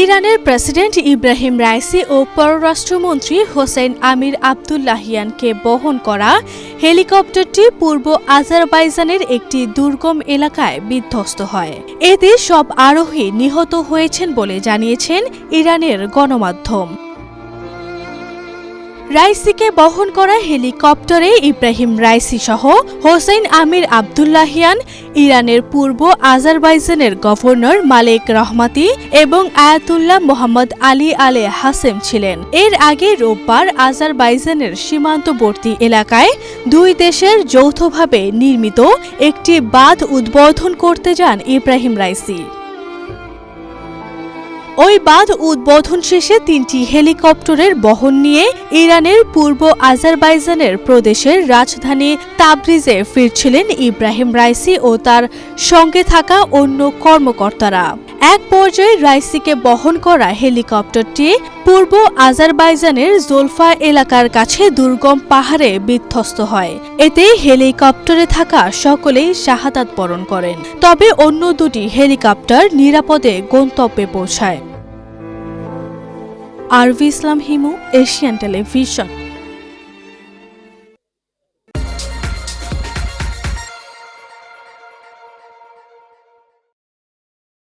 ইরানের president Ebrahim Raisi ও পররাষ্ট্রমন্ত্রী হোসেন আমির আবদুল্লাহিয়ানকে বহন করা হেলিকপ্টারটি পূর্ব আজারবাইজানের একটি দুর্গম এলাকায় বিধ্বস্ত হয়। এতে সব আরোহী নিহত হয়েছেন বলে জানিয়েছেন ইরানের গণমাধ্যম। রাইসিকে বহন করা হেলিকপ্টারে ইব্রাহিম রাইসি সহ হোসেন আমির আবদুল্লাহিয়ান, ইরানের পূর্ব আজারবাইজানের গভর্নর মালেক রহমাতি এবং আয়াতুল্লাহ মোহাম্মদ আলী আলে হাসেম ছিলেন। এর আগে রোববার আজারবাইজানের সীমান্তবর্তী এলাকায় দুই দেশের যৌথভাবে নির্মিত একটি বাঁধ উদ্বোধন করতে যান ইব্রাহিম রাইসি। ওই বাঁধ উদ্বোধন শেষে তিনটি হেলিকপ্টারের বহন নিয়ে ইরানের পূর্ব আজারবাইজানের প্রদেশের রাজধানী তাবরিজে ফিরছিলেন ইব্রাহিম রাইসি ও তার সঙ্গে থাকা অন্য কর্মকর্তারা। এক পর্যায়ে রাইসিকে বহন করা হেলিকপ্টারটি পূর্ব আজারবাইজানের জোলফা এলাকার কাছে দুর্গম পাহাড়ে বিধ্বস্ত হয়। এতে হেলিকপ্টারে থাকা সকলেই শাহাদাত বরণ করেন, তবে অন্য দুটি হেলিকপ্টার নিরাপদে গন্তব্যে পৌঁছায়। আরভি ইসলাম হিমু, এশিয়ান টেলিভিশন।